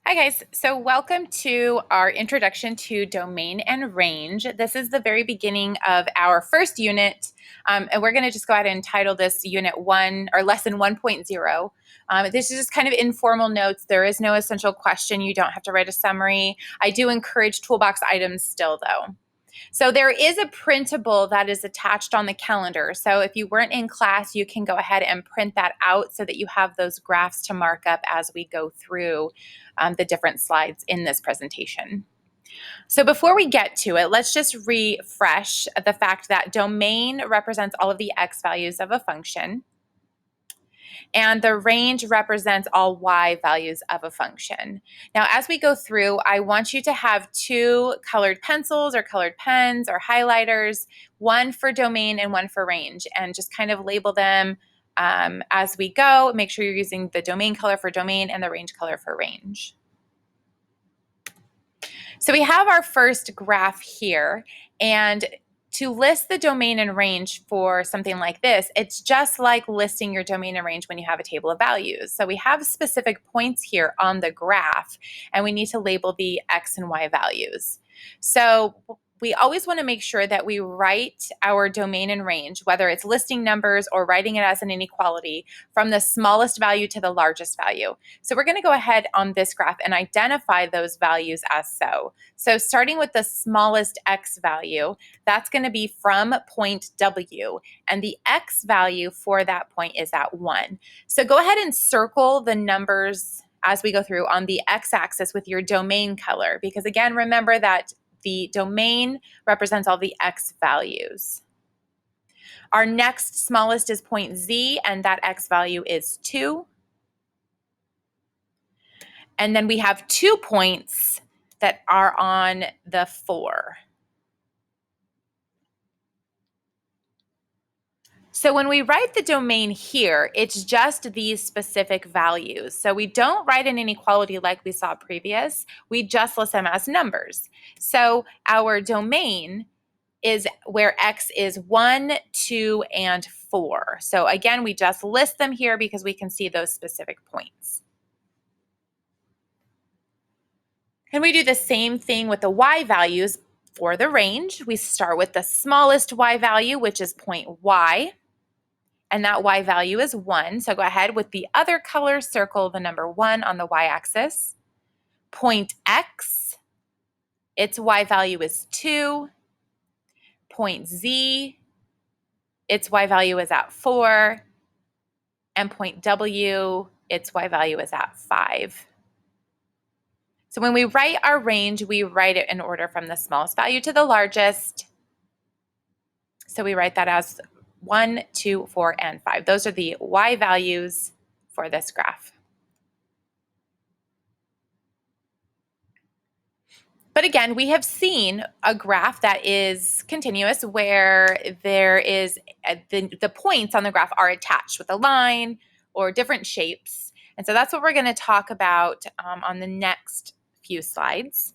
Hi guys, so welcome to our introduction to domain and range. This is the very beginning of our first unit, and we're going to just go ahead and title this Unit 1 or Lesson 1.0. This is just kind of informal notes. There is no essential question. You don't have to write a summary. I do encourage toolbox items still though. So there is a printable that is attached on the calendar. So if you weren't in class, you can go ahead and print that out so that you have those graphs to mark up as we go through the different slides in this presentation. So before we get to it, let's just refresh the fact that domain represents all of the x values of a function, and the range represents all y values of a function. Now, as we go through, I want you to have two colored pencils or colored pens or highlighters, one for domain and one for range, and just kind of label them as we go. Make sure you're using the domain color for domain and the range color for range. So we have our first graph here, and to list the domain and range for something like this, it's just like listing your domain and range when you have a table of values. So we have specific points here on the graph, and we need to label the x and y values. So we always want to make sure that we write our domain and range, whether it's listing numbers or writing it as an inequality, from the smallest value to the largest value. So we're going to go ahead on this graph and identify those values as so. So starting with the smallest x value, that's going to be from point W, and the x value for that point is at 1. So go ahead and circle the numbers as we go through on the x-axis with your domain color, because again, remember that the domain represents all the x values. Our next smallest is point Z, and that x value is 2. And then we have 2 points that are on the 4. So when we write the domain here, it's just these specific values. So we don't write an inequality like we saw previous. We just list them as numbers. So our domain is where x is 1, 2, and 4. So again, we just list them here because we can see those specific points. And we do the same thing with the y values for the range. We start with the smallest y value, which is point y. And that y value is 1. So go ahead with the other color, circle the number 1 on the y-axis. Point x, its y value is 2. Point z, its y value is at 4. And point w, its y value is at 5. So when we write our range, we write it in order from the smallest value to the largest. So we write that as 1, 2, 4, and 5. Those are the y values for this graph. But again, we have seen a graph that is continuous where there is the points on the graph are attached with a line or different shapes. And so that's what we're going to talk about on the next few slides.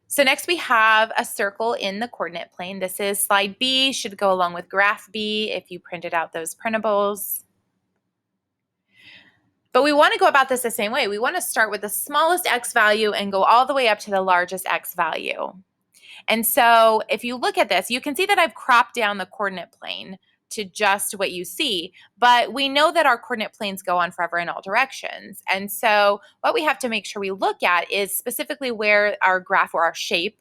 So next we have a circle in the coordinate plane. This is slide B, should go along with graph B if you printed out those printables. But we want to go about this the same way. We want to start with the smallest x value and go all the way up to the largest x value. And so if you look at this, you can see that I've cropped down the coordinate plane to just what you see, but we know that our coordinate planes go on forever in all directions. And so what we have to make sure we look at is specifically where our graph or our shape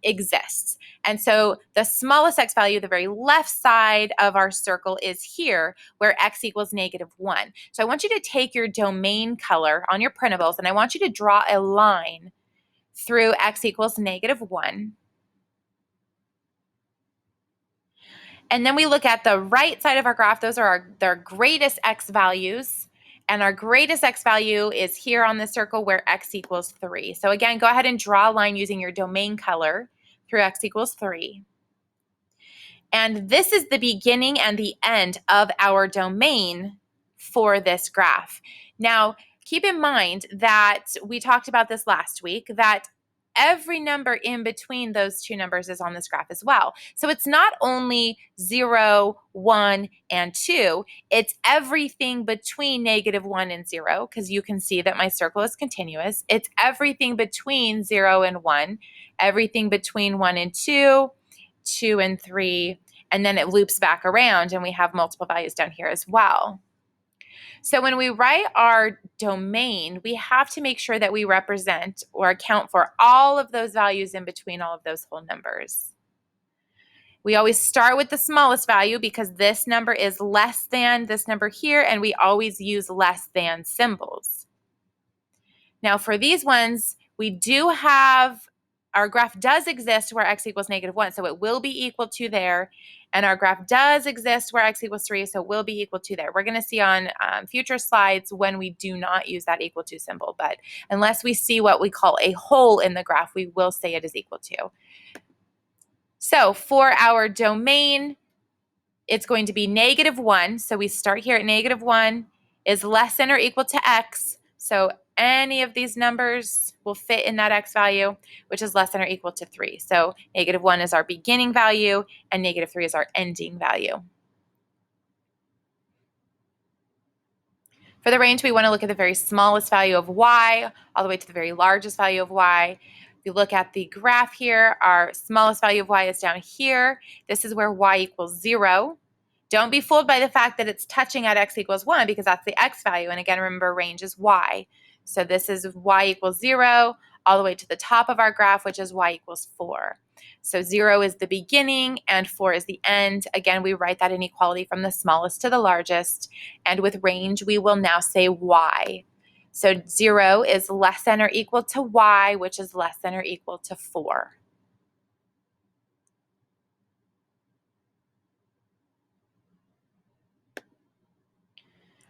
exists. And so the smallest x value, the very left side of our circle, is here where x equals -1. So I want you to take your domain color on your printables and I want you to draw a line through x equals -1. And then we look at the right side of our graph. Those are their greatest x values. And our greatest x value is here on the circle where x equals 3. So again, go ahead and draw a line using your domain color through x equals 3. And this is the beginning and the end of our domain for this graph. Now, keep in mind that we talked about this last week, that every number in between those two numbers is on this graph as well. So it's not only 0, 1, and 2, it's everything between -1 and 0, because you can see that my circle is continuous. It's everything between 0 and 1, everything between 1 and 2, 2 and 3, and then it loops back around, and we have multiple values down here as well. So when we write our domain, we have to make sure that we represent or account for all of those values in between all of those whole numbers. We always start with the smallest value because this number is less than this number here, and we always use less than symbols. Now for these ones, we do have, our graph does exist where x equals -1, so it will be equal to there. And our graph does exist where x equals 3, so it will be equal to there. We're going to see on future slides when we do not use that equal to symbol, but unless we see what we call a hole in the graph, we will say it is equal to. So for our domain, it's going to be -1, so we start here at -1 is less than or equal to x, so any of these numbers will fit in that x value, which is less than or equal to 3. So -1 is our beginning value, and -3 is our ending value. For the range, we want to look at the very smallest value of y all the way to the very largest value of y. If you look at the graph here, our smallest value of y is down here. This is where y equals 0. Don't be fooled by the fact that it's touching at x equals 1, because that's the x value. And again, remember, range is y. So this is y equals 0 all the way to the top of our graph, which is y equals 4. So 0 is the beginning and 4 is the end. Again, we write that inequality from the smallest to the largest. And with range, we will now say y. So 0 is less than or equal to y, which is less than or equal to 4.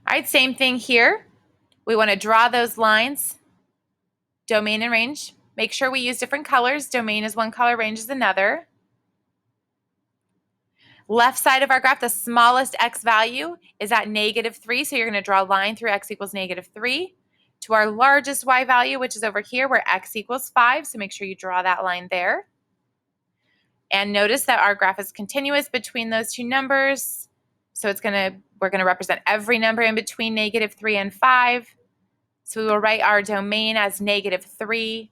All right, same thing here. We want to draw those lines, domain and range. Make sure we use different colors. Domain is one color, range is another. Left side of our graph, the smallest x value is at -3, so you're going to draw a line through x equals -3 to our largest y value, which is over here where x equals 5, so make sure you draw that line there. And notice that our graph is continuous between those two numbers, so we're going to represent every number in between -3 and 5. So we will write our domain as -3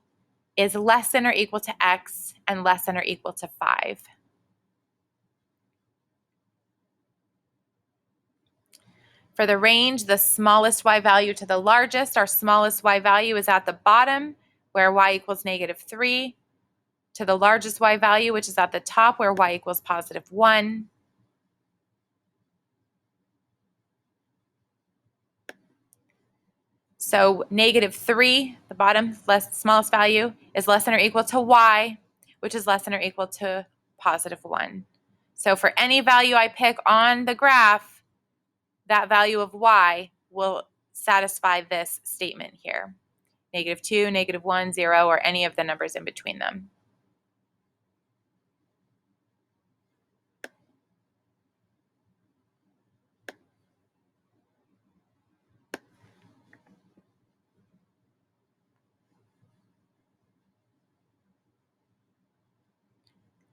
is less than or equal to x and less than or equal to 5. For the range, the smallest y value to the largest, our smallest y value is at the bottom where y equals -3 to the largest y value, which is at the top where y equals +1. So -3, the bottom, smallest value, is less than or equal to y, which is less than or equal to +1. So for any value I pick on the graph, that value of y will satisfy this statement here. -2, -1, 0, or any of the numbers in between them.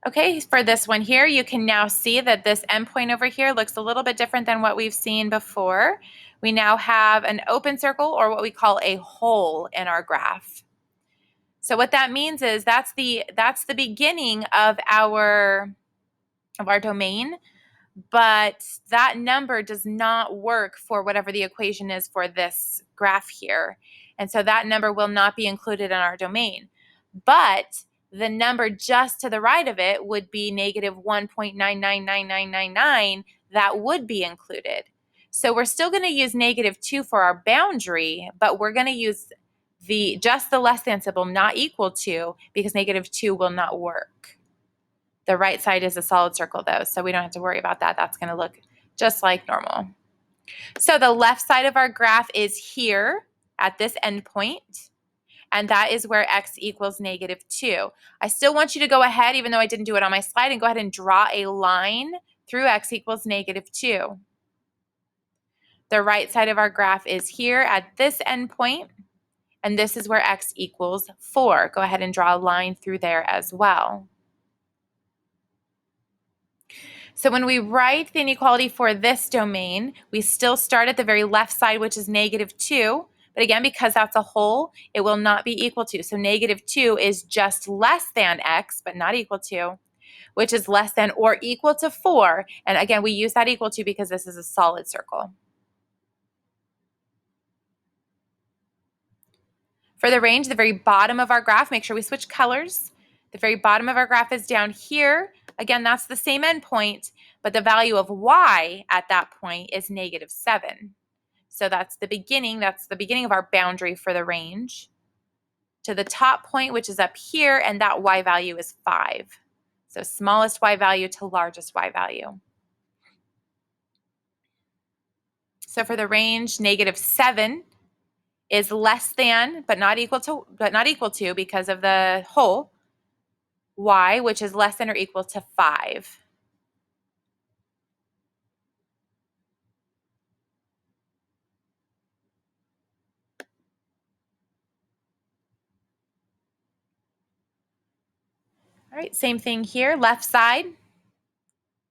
Okay, for this one here, you can now see that this endpoint over here looks a little bit different than what we've seen before. We now have an open circle, or what we call a hole, in our graph. So what that means is that's the beginning of our domain, but that number does not work for whatever the equation is for this graph here. And so that number will not be included in our domain. But the number just to the right of it would be -1.999999. That would be included. So we're still going to use -2 for our boundary, but we're going to use just the less than symbol, not equal to, because -2 will not work. The right side is a solid circle though, so we don't have to worry about that. That's going to look just like normal. So the left side of our graph is here at this endpoint, and that is where x equals -2. I still want you to go ahead, even though I didn't do it on my slide, and go ahead and draw a line through x equals -2. The right side of our graph is here at this endpoint, and this is where x equals 4. Go ahead and draw a line through there as well. So when we write the inequality for this domain, we still start at the very left side, which is -2. But again, because that's a whole, it will not be equal to. So -2 is just less than x, but not equal to, which is less than or equal to 4. And again, we use that equal to because this is a solid circle. For the range, the very bottom of our graph, make sure we switch colors. The very bottom of our graph is down here. Again, that's the same endpoint, but the value of y at that point is -7. So that's the beginning of our boundary for the range. To the top point, which is up here, and that y value is 5. So smallest y value to largest y value. So for the range, -7 is less than, but not equal to because of the whole, y, which is less than or equal to 5. All right, same thing here, left side.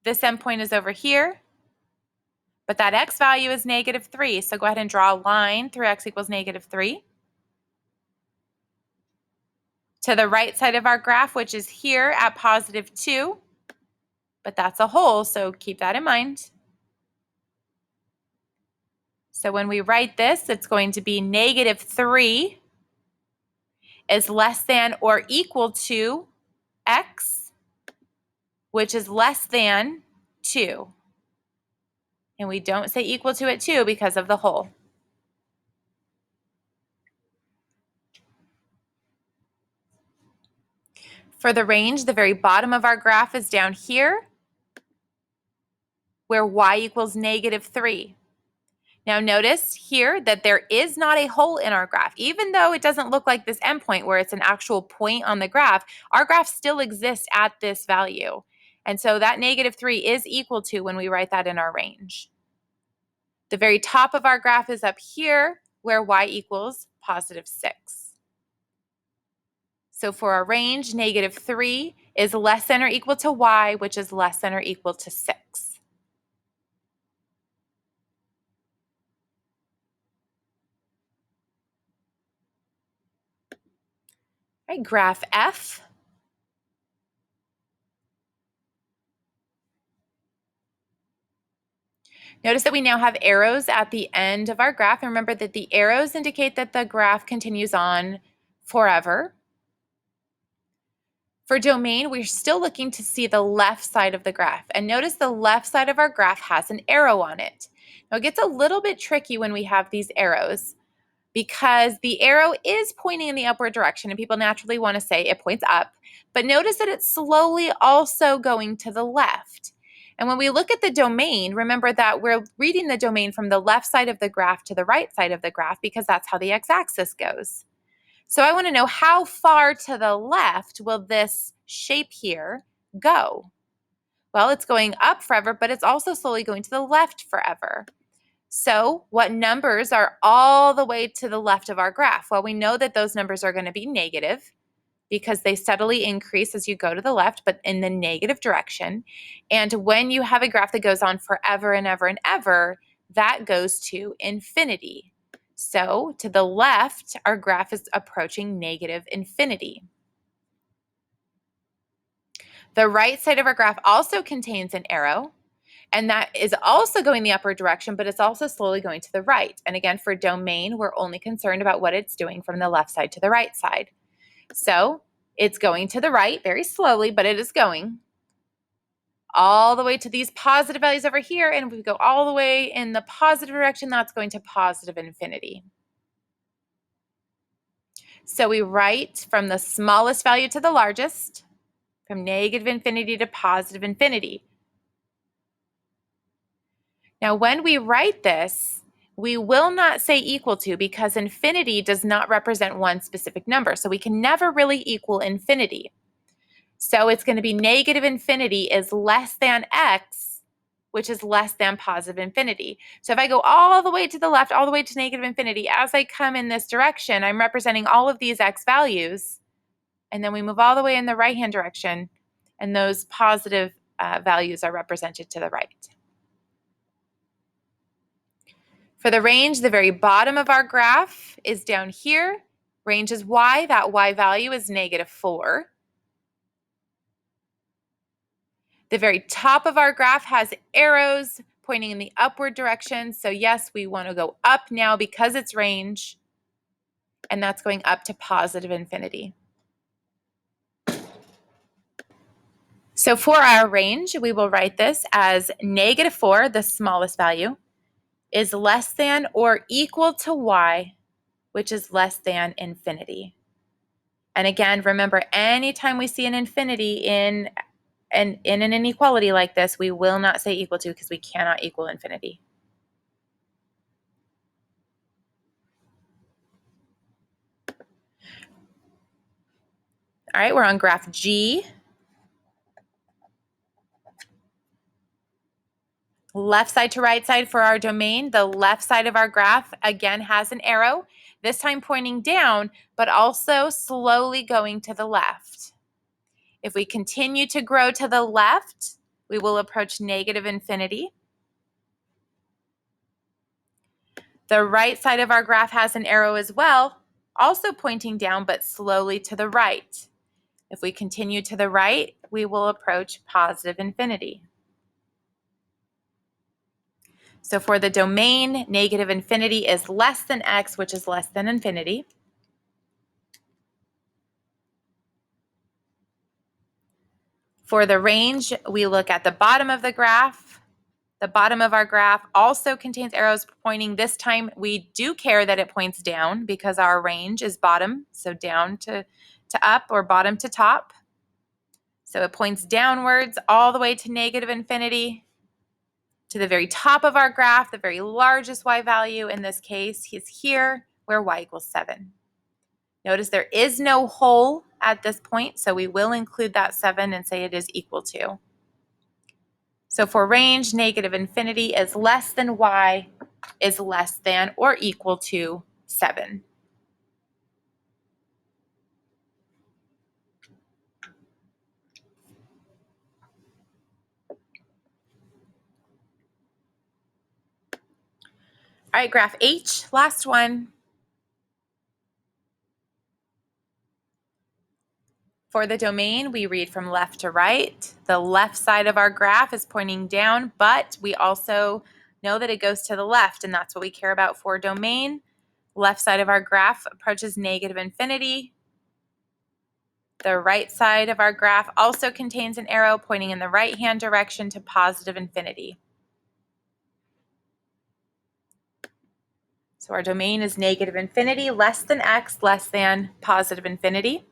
This endpoint is over here, but that x value is -3. So go ahead and draw a line through x equals -3. To the right side of our graph, which is here at +2, but that's a whole, so keep that in mind. So when we write this, it's going to be -3 is less than or equal to x, which is less than 2. And we don't say equal to it too because of the whole. For the range, the very bottom of our graph is down here where y equals -3. Now notice here that there is not a hole in our graph. Even though it doesn't look like this endpoint where it's an actual point on the graph, our graph still exists at this value. And so that -3 is equal to when we write that in our range. The very top of our graph is up here where y equals +6. So for our range, -3 is less than or equal to y, which is less than or equal to 6. All right, graph F. Notice that we now have arrows at the end of our graph. And remember that the arrows indicate that the graph continues on forever. For domain, we're still looking to see the left side of the graph. And notice the left side of our graph has an arrow on it. Now it gets a little bit tricky when we have these arrows because the arrow is pointing in the upward direction and people naturally want to say it points up. But notice that it's slowly also going to the left. And when we look at the domain, remember that we're reading the domain from the left side of the graph to the right side of the graph because that's how the x-axis goes. So I want to know how far to the left will this shape here go? Well, it's going up forever, but it's also slowly going to the left forever. So what numbers are all the way to the left of our graph? Well, we know that those numbers are going to be negative because they steadily increase as you go to the left, but in the negative direction. And when you have a graph that goes on forever and ever and ever, that goes to infinity. So to the left, our graph is approaching -infinity. The right side of our graph also contains an arrow, and that is also going the upward direction, but it's also slowly going to the right. And again, for domain, we're only concerned about what it's doing from the left side to the right side. So it's going to the right very slowly, but it is going all the way to these positive values over here. And if we go all the way in the positive direction, that's going to +infinity. So we write from the smallest value to the largest, from -infinity to +infinity. Now, when we write this, we will not say equal to because infinity does not represent one specific number. So we can never really equal infinity. So it's going to be -infinity is less than x which is less than positive infinity. So if I go all the way to the left, all the way to negative infinity, as I come in this direction, I'm representing all of these x values. And then we move all the way in the right-hand direction, and those positive values are represented to the right. For the range, the very bottom of our graph is down here. Range is y. That y value is -4. The very top of our graph has arrows pointing in the upward direction. So yes, we want to go up now because it's range, and that's going up to positive infinity. So for our range, we will write this as -4, the smallest value, is less than or equal to y, which is less than infinity. And again, remember, anytime we see an infinity in an inequality like this, we will not say equal to, because we cannot equal infinity. All right, we're on graph G. Left side to right side for our domain. The left side of our graph, again, has an arrow, this time pointing down, but also slowly going to the left. If we continue to grow to the left, we will approach negative infinity. The right side of our graph has an arrow as well, also pointing down, but slowly to the right. If we continue to the right, we will approach positive infinity. So for the domain, negative infinity is less than x, which is less than infinity. For the range, we look at the bottom of the graph. The bottom of our graph also contains arrows pointing. This time, we do care that it points down because our range is bottom, so down to up or bottom to top. So it points downwards all the way to negative infinity. To the very top of our graph, the very largest y value in this case is here, where y equals 7. Notice there is no whole at this point, so we will include that 7 and say it is equal to. So for range, negative infinity is less than y is less than or equal to 7. All right, graph H, last one. For the domain, we read from left to right. The left side of our graph is pointing down, but we also know that it goes to the left, and that's what we care about for domain. Left side of our graph approaches negative infinity. The right side of our graph also contains an arrow pointing in the right-hand direction to positive infinity. So our domain is negative infinity, less than x, less than positive infinity.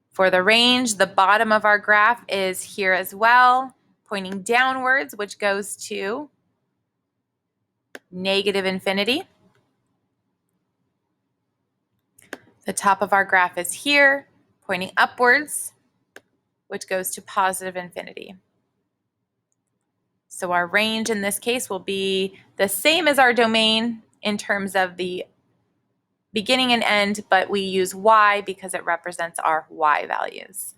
For the range, the bottom of our graph is here as well, pointing downwards, which goes to negative infinity. The top of our graph is here, pointing upwards, which goes to positive infinity. So our range in this case will be the same as our domain in terms of the beginning and end, but we use y because it represents our y values.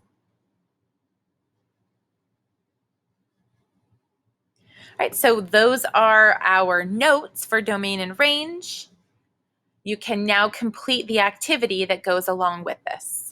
All right, so those are our notes for domain and range. You can now complete the activity that goes along with this.